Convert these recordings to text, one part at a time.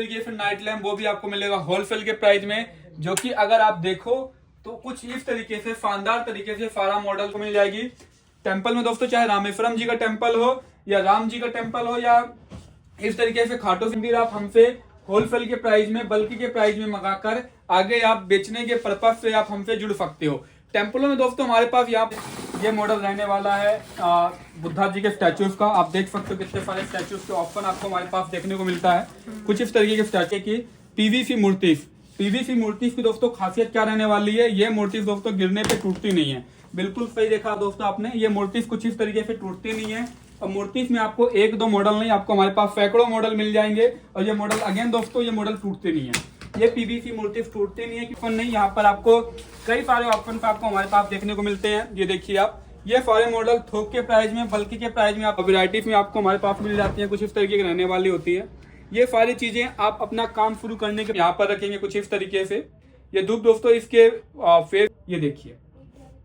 तरीके से night lamp वो भी आपको मिलेगा होलसेल के प्राइस में, जो कि अगर आप देखो तो कुछ इस तरीके से शानदार तरीके से सारा मॉडल को मिल जाएगी। टेंपल में दोस्तों चाहे रामेश्वरम जी का टेंपल हो या राम जी का टेंपल हो या इस तरीके से खाटू मंदिर, आप हमसे होलसेल के प्राइस में बल्कि के प्राइस में मंगाकर आगे आप बेचने के पर्पज से आप हमसे जुड़ सकते हो। टेंपलों में दोस्तों हमारे पास यहाँ ये मॉडल रहने वाला है बुद्धा जी के स्टैचूज का। आप देख सकते हो कितने सारे स्टैचूज के ऑप्शन आपको हमारे पास देखने को मिलता है। कुछ इस तरीके के स्टैचू की पीवीसी मूर्ति की दोस्तों खासियत क्या रहने वाली है, ये मूर्ति दोस्तों गिरने पे टूटती नहीं है। बिल्कुल सही देखा दोस्तों आपने, ये मूर्ति कुछ इस तरीके से टूटती नहीं है। और मूर्ति में आपको एक दो मॉडल नहीं, आपको हमारे पास सैकड़ों मॉडल मिल जाएंगे। और ये मॉडल अगेन दोस्तों ये मॉडल टूटते नहीं है, ये पीवीसी मूर्ति टूटती नहीं है कि नहीं। यहाँ पर आपको कई सारे ऑप्शन आपको हमारे पास देखने को मिलते हैं। ये देखिए आप, ये सारे मॉडल थोक के प्राइस में बल्कि के प्राइस में आप वैरायटी में आपको हमारे पास मिल जाती है। कुछ इस तरीके की रहने वाली होती है। ये सारी चीजें आप अपना काम शुरू करने के यहाँ पर रखेंगे कुछ इस तरीके से। ये धूप दोस्तों इसके फेस, ये देखिए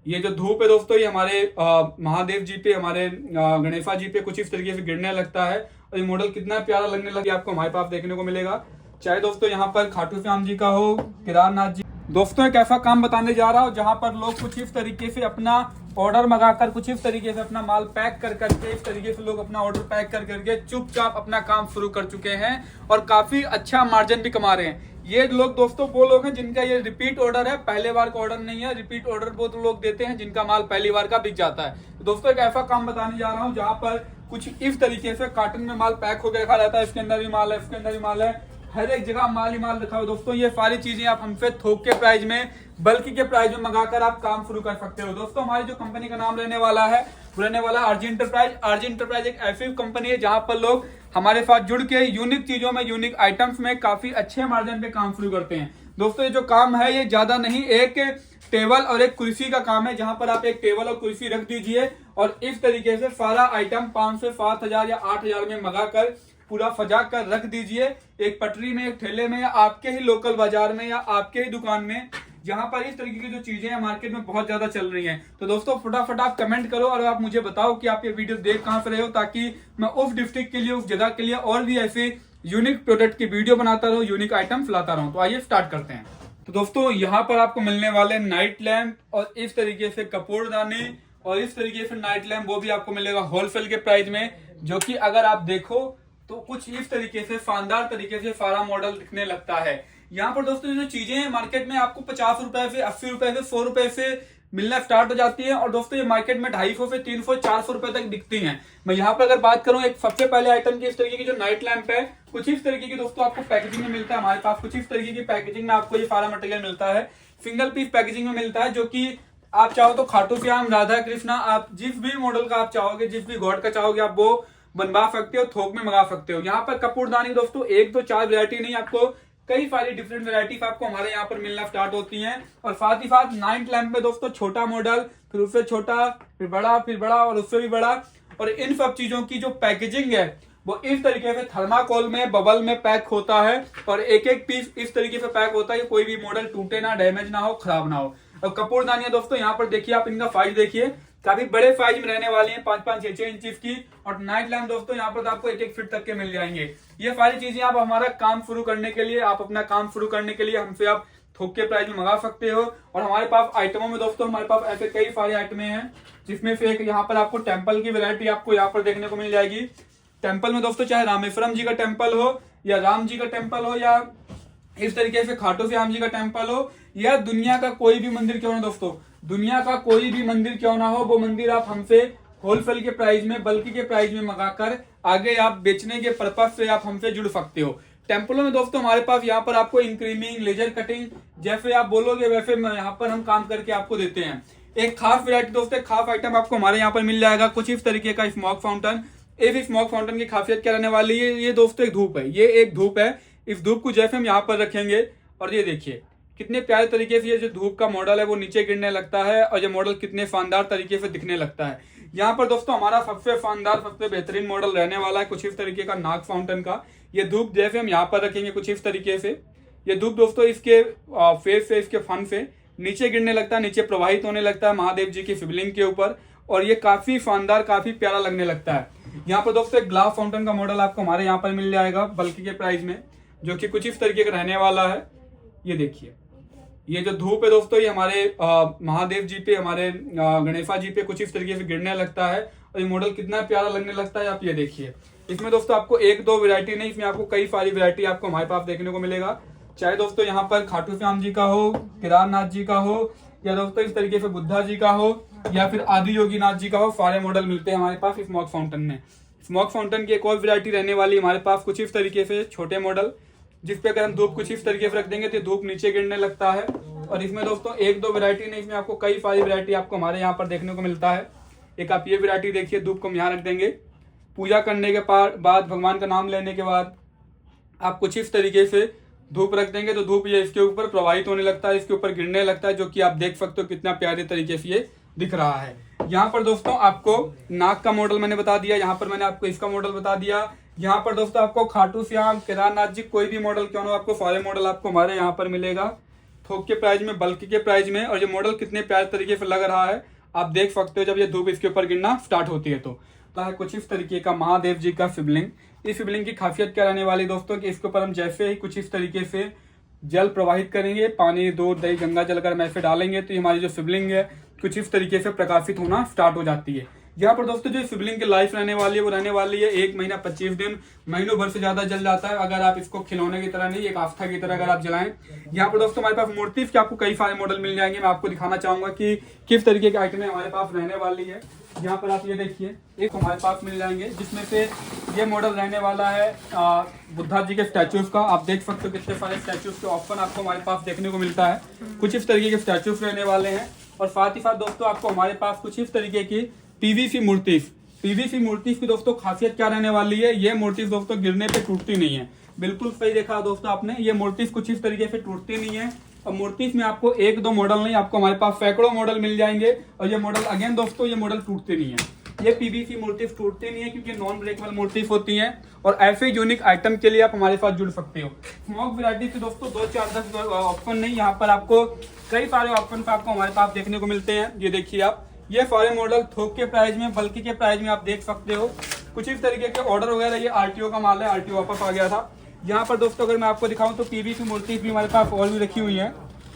ये जो धूप है दोस्तों ये हमारे महादेव जी पे, हमारे गणेशा जी पे कुछ इस तरीके से गिरने लगता है। और ये मॉडल कितना प्यारा लगने लगे आपको हमारे पास देखने को मिलेगा। चाहे दोस्तों यहाँ पर खाटू श्याम जी का हो, केदारनाथ जी। दोस्तों एक ऐसा काम बताने जा रहा हूँ जहाँ पर लोग कुछ इस तरीके से अपना ऑर्डर मंगाकर कुछ इस तरीके से अपना माल पैक कर करके इस तरीके से लोग अपना ऑर्डर पैक कर करके चुपचाप अपना काम शुरू कर चुके हैं और काफी अच्छा मार्जिन भी कमा रहे हैं। ये लोग दोस्तों वो लोग हैं जिनका ये रिपीट ऑर्डर है, पहले बार का ऑर्डर नहीं है। रिपीट ऑर्डर वो तो लोग देते हैं जिनका माल पहली बार का बिक जाता है। तो दोस्तों एक ऐसा काम बताने जा रहा हूँ जहाँ पर कुछ इस तरीके से कार्टन में माल पैक होकर रखा रहता है। इसके अंदर भी माल है, इसके अंदर भी माल है, हर एक जगह माल ही माल रखा हो। दोस्तों ये सारी चीजें आप हमसे थोक के प्राइस में बल्कि के प्राइस में मंगाकर आप काम शुरू कर सकते हो। दोस्तों हमारी जो कंपनी का नाम रहने वाला है वो रहने वाला है आरजी इंटरप्राइज। आरजी इंटरप्राइज एक ऐसी कंपनी है जहां पर लोग हमारे साथ जुड़ के यूनिक चीजों में, यूनिक आइटम्स में काफी अच्छे मार्जिन पे काम शुरू करते हैं। दोस्तों ये जो काम है ये ज्यादा नहीं, एक टेबल और एक कुर्सी का काम है, जहां पर आप एक टेबल और कुर्सी रख दीजिए और इस तरीके से सारा आइटम 5 से 7,000 या 8,000 में मंगाकर पूरा सजा कर रख दीजिए एक पटरी में, एक ठेले में, या आपके ही लोकल बाजार में या आपके ही दुकान में, जहां पर इस तरीके की जो चीजें हैं मार्केट में बहुत ज्यादा चल रही हैं। तो दोस्तों फटाफट आप कमेंट करो और आप मुझे बताओ कि आप ये वीडियो देख कहां से रहे हो, ताकि मैं उस डिस्ट्रिक्ट के लिए, उस जगह के लिए और भी ऐसे यूनिक प्रोडक्ट की वीडियो बनाता रहूं, यूनिक आइटम्स लाता रहूं। तो आइए स्टार्ट करते हैं। तो दोस्तों यहाँ पर आपको मिलने वाले नाइट लैम्प और इस तरीके से कपूरदानी और इस तरीके से नाइट लैम्प वो भी आपको मिलेगा होलसेल के प्राइस में, जो कि अगर आप देखो तो कुछ इस तरीके से शानदार तरीके से सारा मॉडल दिखने लगता है। यहाँ पर दोस्तों जो चीजें हैं मार्केट में आपको 50 रुपए से, 80 रुपए से, 100 रुपए से मिलना स्टार्ट हो जाती है। और दोस्तों ये मार्केट में 250 से 300, 400 रुपए तक बिकती हैं। मैं यहाँ पर अगर बात करूँ एक सबसे पहले आइटम की, इस तरीके की जो नाइट लैंप है, कुछ इस तरीके की दोस्तों आपको पैकेजिंग में मिलता है। हमारे पास कुछ इस तरीके की पैकेजिंग में आपको ये सारा मटेरियल मिलता है। सिंगल पीस पैकेजिंग में मिलता है, जो की आप चाहो तो खाटू श्याम, राधा कृष्णा, आप जिस भी मॉडल का आप चाहोगे, जिस भी गॉड का चाहोगे आप वो बनवा सकते हो, थोक में मंगा सकते हो। यहाँ पर कपूरदानी दोस्तों एक तो 4 वैरायटी नहीं, आपको कई सारी डिफरेंट वैरायटी आपको हमारे यहाँ पर मिलना स्टार्ट होती हैं। और साथ ही साथ नाइट लैंप में दोस्तों छोटा मॉडल, फिर उससे छोटा, फिर बड़ा और उससे भी बड़ा। और इन सब चीजों की जो पैकेजिंग है वो इस तरीके से थर्माकोल में, बबल में पैक होता है और एक एक पीस इस तरीके से पैक होता है कि कोई भी मॉडल टूटे ना, डैमेज ना हो, खराब ना हो। और कपूरदानियां दोस्तों यहाँ पर देखिए आप, इनका साइज देखिए, काफी बड़े साइज में रहने वाली हैं, 5-5, 6-6 इंच की। और नाइट लैंप दोस्तों यहाँ पर आपको 1-1 फीट तक के मिल जाएंगे। ये सारी चीजें आप हमारा काम शुरू करने के लिए, आप अपना काम शुरू करने के लिए हमसे आप थोक के प्राइस में मंगा सकते हो। और हमारे पास आइटमों में दोस्तों हमारे पास ऐसे कई सारे आइटमें हैं, जिसमें से एक यहाँ पर आपको टेम्पल की वैरायटी आपको यहाँ पर देखने को मिल जाएगी। टेम्पल में दोस्तों चाहे रामेश्वरम जी का टेम्पल हो या राम जी का टेम्पल हो या इस तरीके से खाटू श्याम जी का टेम्पल हो या दुनिया का कोई भी मंदिर क्यों ना दोस्तों, दुनिया का कोई भी मंदिर क्यों ना हो, वो मंदिर आप हमसे होलसेल के प्राइस में, बल्कि के प्राइस में मंगाकर आगे आप बेचने के पर्पज से आप हमसे जुड़ सकते हो। टेम्पलों में दोस्तों हमारे पास यहाँ पर आपको इंक्रीमिंग, लेजर कटिंग, जैसे आप बोलोगे वैसे यहाँ पर हम काम करके आपको देते हैं। एक खास वैरायटी दोस्तों, एक खास आइटम आपको हमारे यहाँ पर मिल जाएगा, कुछ इस तरीके का स्मोक फाउंटेन। इस स्मोक फाउंटेन की खासियत क्या रहने वाली है, ये दोस्तों एक धूप है, ये एक धूप है। इस धूप को जैसे हम यहाँ पर रखेंगे और ये देखिए कितने प्यारे तरीके से ये जो धूप का मॉडल है वो नीचे गिरने लगता है और ये मॉडल कितने शानदार तरीके से दिखने लगता है। यहाँ पर दोस्तों हमारा सबसे शानदार, सबसे बेहतरीन मॉडल रहने वाला है कुछ इस तरीके का नाग फाउंटेन का। ये धूप जैसे हम यहाँ पर रखेंगे कुछ इस तरीके से, ये धूप दोस्तों इसके फेस से, इसके फन से नीचे गिरने लगता है, नीचे प्रवाहित होने लगता है महादेव जी की शिवलिंग के ऊपर, और ये काफी शानदार, काफी प्यारा लगने लगता है। यहाँ पर दोस्तों एक ग्लास फाउंटेन का मॉडल आपको हमारे यहाँ पर मिल जाएगा बल्कि के प्राइस में। जो कि कुछ इस तरीके का रहने वाला है। ये देखिए, ये जो धूप है दोस्तों, ये हमारे महादेव जी पे, हमारे गणेशा जी पे कुछ इस तरीके से गिरने लगता है और ये मॉडल कितना प्यारा लगने लगता है। आप ये देखिए, इसमें दोस्तों आपको एक दो वैरायटी नहीं, इसमें आपको कई सारी वैरायटी आपको हमारे पास देखने को मिलेगा। चाहे दोस्तों यहाँ पर खाटू श्याम जी का हो, केदारनाथ जी का हो, या दोस्तों इस तरीके से बुद्धा जी का हो, या फिर आदि योगी नाथ जी का हो, सारे मॉडल मिलते हैं हमारे पास स्मोक फाउंटेन में। स्मोक फाउंटेन की एक और वैरायटी रहने वाली हमारे पास कुछ इस तरीके से छोटे मॉडल, जिसपे अगर हम धूप कुछ इस तरीके से रख देंगे तो धूप नीचे गिरने लगता है। और इसमें दोस्तों एक दो वैरायटी नहीं, इसमें आपको कई सारी वैरायटी आपको हमारे यहाँ पर देखने को मिलता है। एक आप ये वैरायटी देखिए, धूप को हम यहाँ रख देंगे, पूजा करने के बाद भगवान का नाम लेने के बाद आप कुछ इस तरीके से धूप रख देंगे तो धूप ये इसके ऊपर प्रवाहित होने लगता है, इसके ऊपर गिरने लगता है, जो कि आप देख सकते हो कितना प्यारे तरीके से ये दिख रहा है। यहाँ पर दोस्तों आपको नाग का मॉडल मैंने बता दिया, यहाँ पर मैंने आपको इसका मॉडल बता दिया। यहाँ पर दोस्तों आपको खाटू श्याम, केदारनाथ जी, कोई भी मॉडल क्यों ना आपको सारे मॉडल आपको हमारे यहाँ पर मिलेगा थोक के प्राइस में, बल्क के प्राइस में। और ये मॉडल कितने प्यारे तरीके से लग रहा है आप देख सकते हो जब ये धूप इसके ऊपर गिरना स्टार्ट होती है। तो है कुछ इस तरीके का महादेव जी का शिवलिंग। इस शिवलिंग की खासियत क्या रहने वाली दोस्तों कि इसके ऊपर हम जैसे ही कुछ इस तरीके से जल प्रवाहित करेंगे, पानी, दूध, दही, गंगा जल अगर हम ऐसे डालेंगे तो हमारी जो शिवलिंग है कुछ इस तरीके से प्रकाशित होना स्टार्ट हो जाती है। यहाँ पर दोस्तों जो शिवलिंग की लाइफ रहने वाली है वो रहने वाली है 1 महीना 25 दिन, महीनों भर से ज्यादा जल जाता है अगर आप इसको खिलौने की तरह नहीं, एक आस्था की तरह अगर आप जलाएं। यहाँ पर दोस्तों हमारे पास मूर्ति के आपको कई सारे मॉडल मिल जाएंगे। मैं आपको दिखाना चाहूंगा कि किस तरीके की आइटमें हमारे पास रहने वाली है। यहाँ पर आप ये देखिए, एक हमारे पास मिल जाएंगे जिसमें से ये मॉडल रहने वाला है बुद्धा जी के स्टैचूज का। आप देख सकते हो कितने सारे स्टैचूज के ऑप्शन आपको हमारे पास देखने को मिलता है। कुछ इस तरीके के स्टैचूज रहने वाले हैं। और साथ ही साथ दोस्तों आपको हमारे पास कुछ इस तरीके की पीवीसी मूर्ति की दोस्तों खासियत क्या रहने वाली है, ये मूर्ति दोस्तों गिरने पे टूटती नहीं है। बिल्कुल सही देखा दोस्तों आपने, ये मूर्ति कुछ इस तरीके से टूटती नहीं है। और मूर्ति में आपको एक दो मॉडल नहीं, आपको हमारे पास सैकड़ों मॉडल मिल जाएंगे। और ये मॉडल अगेन दोस्तों ये मॉडल टूटते नहीं है, ये पीवीसी मूर्ति टूटती नहीं है क्योंकि नॉन ब्रेकेबल मूर्ति होती है। और ऐसे यूनिक आइटम के लिए आप हमारे साथ जुड़ सकते हो। स्मोक वैरायटी के दोस्तों 2 4 10 ऑप्शन नहीं, यहाँ पर आपको कई सारे ऑप्शन आपको हमारे पास देखने को मिलते हैं। ये देखिए आप, ये सारे मॉडल थोक के प्राइस में, बल्कि के प्राइस में आप देख सकते हो। कुछ इस तरीके के ऑर्डर वगैरह, ये आरटीओ का माल है, आरटीओ वापस आ गया था। यहाँ पर दोस्तों अगर मैं आपको दिखाऊं तो पीवीसी मूर्ति भी हमारे पास और भी रखी हुई है।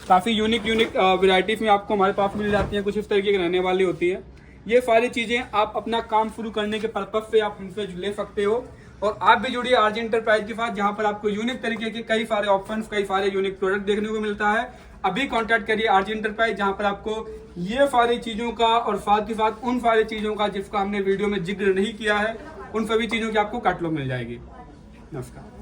काफी यूनिक वैरायटीज में आपको हमारे पास मिल जाती है, कुछ इस तरीके की रहने वाली होती है। ये सारी चीजें आप अपना काम शुरू करने के पर्पज से आप हमसे ले सकते हो। और आप भी जुड़िए आरजी एंटरप्राइज के साथ, जहां पर आपको यूनिक तरीके के कई सारे ऑप्शंस, कई सारे यूनिक प्रोडक्ट देखने को मिलता है। अभी कांटेक्ट करिए आरजी एंटरप्राइज, जहां पर आपको ये सारी चीजों का और साथ ही साथ उन सारी चीजों का जिसका हमने वीडियो में जिक्र नहीं किया है, उन सभी चीजों की आपको कैटलॉग मिल जाएगी। नमस्कार।